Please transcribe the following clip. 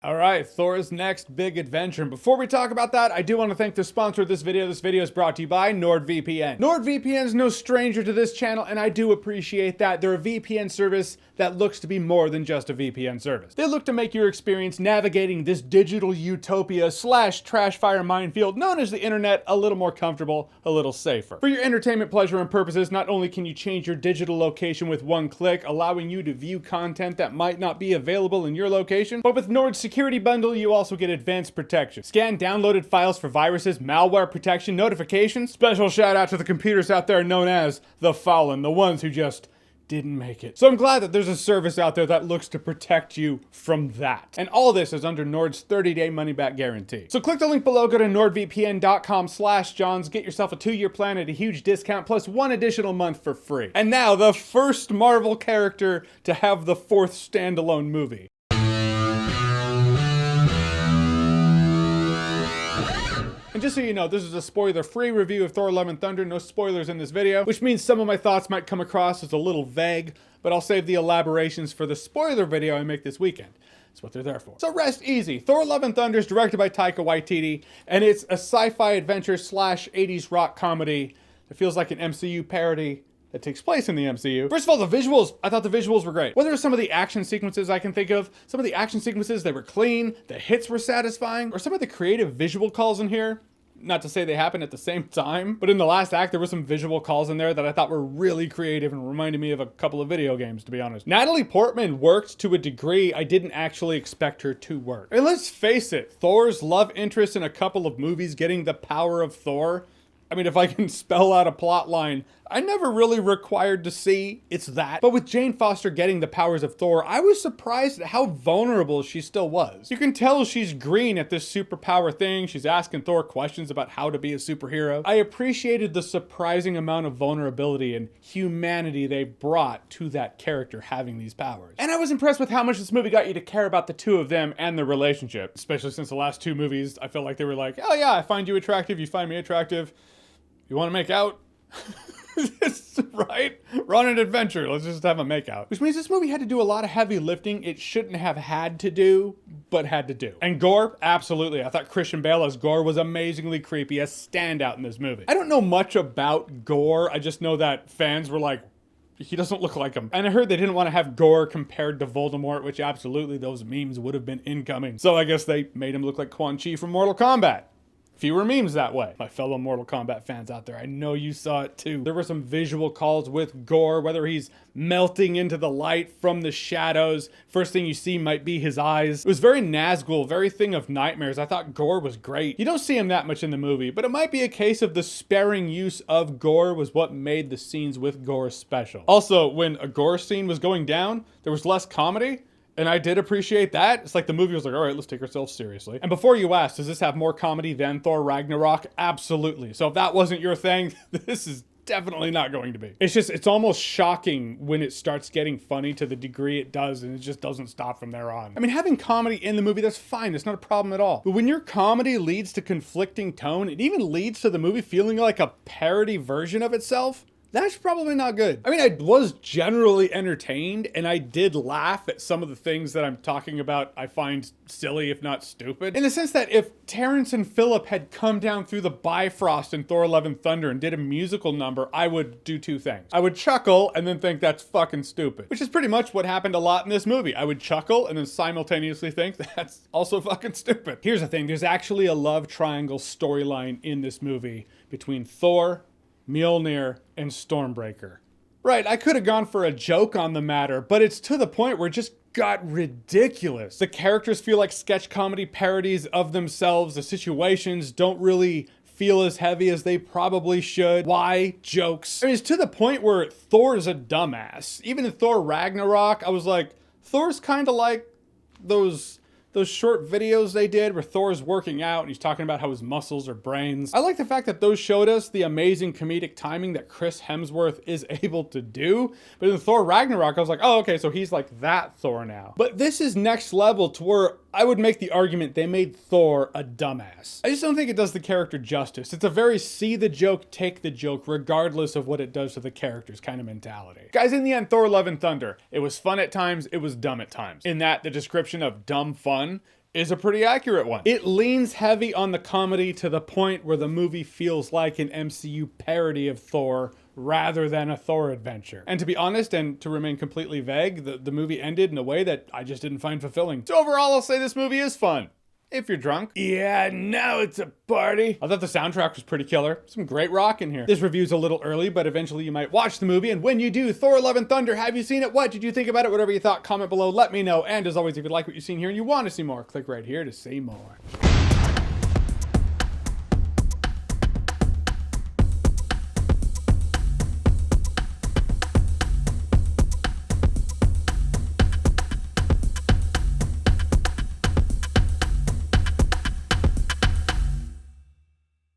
All right, Thor's next big adventure. And before we talk about that, I do want to thank the sponsor of this video. This video is brought to you by NordVPN. NordVPN is no stranger to this channel, and I do appreciate that. They're a VPN service that looks to be more than just a VPN service. They look to make your experience navigating this digital utopia slash trash fire minefield known as the internet a little more comfortable, a little safer. For your entertainment pleasure and purposes, not only can you change your digital location with one click, allowing you to view content that might not be available in your location, but with Nord's security bundle, you also get advanced protection. Scan downloaded files for viruses, malware protection, notifications. Special shout out to the computers out there known as the Fallen, the ones who just didn't make it. So I'm glad that there's a service out there that looks to protect you from that. And all this is under Nord's 30-day money-back guarantee. So click the link below, go to nordvpn.com/Johns, get yourself a 2-year plan at a huge discount, plus 1 additional month for free. And now, the first Marvel character to have the 4th standalone movie. And just so you know, this is a spoiler-free review of Thor: Love and Thunder. No spoilers in this video, which means some of my thoughts might come across as a little vague, but I'll save the elaborations for the spoiler video I make this weekend. That's what they're there for. So rest easy. Thor: Love and Thunder is directed by Taika Waititi, and it's a sci-fi adventure slash 80s rock comedy that feels like an MCU parody that takes place in the MCU. First of all, the visuals. I thought the visuals were great. Whether it's some of the action sequences I can think of, some of the action sequences, they were clean, the hits were satisfying, or some of the creative visual calls in here. Not to say they happened at the same time, but in the last act, there were some visual calls in there that I thought were really creative and reminded me of a couple of video games, to be honest. Natalie Portman worked to a degree I didn't actually expect her to work. And let's face it, Thor's love interest in a couple of movies getting the power of Thor. I mean, if I can spell out a plot line, I never really required to see it's that. But with Jane Foster getting the powers of Thor, I was surprised at how vulnerable she still was. You can tell she's green at this superpower thing. She's asking Thor questions about how to be a superhero. I appreciated the surprising amount of vulnerability and humanity they brought to that character having these powers. And I was impressed with how much this movie got you to care about the two of them and their relationship. Especially since the last 2 movies, I felt like they were like, oh yeah, I find you attractive, you find me attractive. You want to make out? Right? We're on an adventure. Let's just have a makeout. Which means this movie had to do a lot of heavy lifting it shouldn't have had to do, but had to do. And Gore, absolutely. I thought Christian Bale as Gore was amazingly creepy, a standout in this movie. I don't know much about Gore. I just know that fans were like, he doesn't look like him. And I heard they didn't want to have Gore compared to Voldemort, which absolutely those memes would have been incoming. So I guess they made him look like Quan Chi from Mortal Kombat. Fewer memes that way. My fellow Mortal Kombat fans out there, I know you saw it too. There were some visual calls with Gore, whether he's melting into the light from the shadows. First thing you see might be his eyes. It was very Nazgul, very Thing of Nightmares. I thought Gore was great. You don't see him that much in the movie, but it might be a case of the sparing use of Gore was what made the scenes with Gore special. Also, when a Gore scene was going down, there was less comedy. And I did appreciate that. It's like the movie was like, all right, let's take ourselves seriously. And before you ask, does this have more comedy than Thor Ragnarok? Absolutely. So if that wasn't your thing, this is definitely not going to be. It's almost shocking when it starts getting funny to the degree it does, and it just doesn't stop from there on. I mean, having comedy in the movie, that's fine. It's not a problem at all. But when your comedy leads to conflicting tone, it even leads to the movie feeling like a parody version of itself, that's probably not good. I mean, I was generally entertained, and I did laugh at some of the things that I'm talking about I find silly, if not stupid. In the sense that if Terrence and Phillip had come down through the Bifrost in Thor: Love and Thunder and did a musical number, I would do 2 things. I would chuckle and then think that's fucking stupid, which is pretty much what happened a lot in this movie. I would chuckle and then simultaneously think that's also fucking stupid. Here's the thing, there's actually a love triangle storyline in this movie between Thor, Mjolnir, and Stormbreaker. Right, I could have gone for a joke on the matter, but it's to the point where it just got ridiculous. The characters feel like sketch comedy parodies of themselves. The situations don't really feel as heavy as they probably should. Why? Jokes. I mean, it's to the point where Thor's a dumbass. Even in Thor Ragnarok, I was like, Thor's kind of like those short videos they did where Thor's working out and he's talking about how his muscles are brains. I like the fact that those showed us the amazing comedic timing that Chris Hemsworth is able to do. But in Thor Ragnarok, I was like, oh, okay, so he's like that Thor now. But this is next level to where I would make the argument they made Thor a dumbass. I just don't think it does the character justice. It's a very see the joke, take the joke, regardless of what it does to the characters kind of mentality. Guys, in the end, Thor: Love and Thunder. It was fun at times, it was dumb at times. In that, the description of dumb fun is a pretty accurate one. It leans heavy on the comedy to the point where the movie feels like an MCU parody of Thor rather than a Thor adventure. And to be honest, and to remain completely vague, the movie ended in a way that I just didn't find fulfilling. So overall, I'll say this movie is fun. If you're drunk. Yeah, now it's a party. I thought the soundtrack was pretty killer. Some great rock in here. This review's a little early, but eventually you might watch the movie. And when you do, Thor Love and Thunder, have you seen it? What did you think about it? Whatever you thought, comment below, let me know. And as always, if you like what you've seen here and you want to see more, click right here to see more.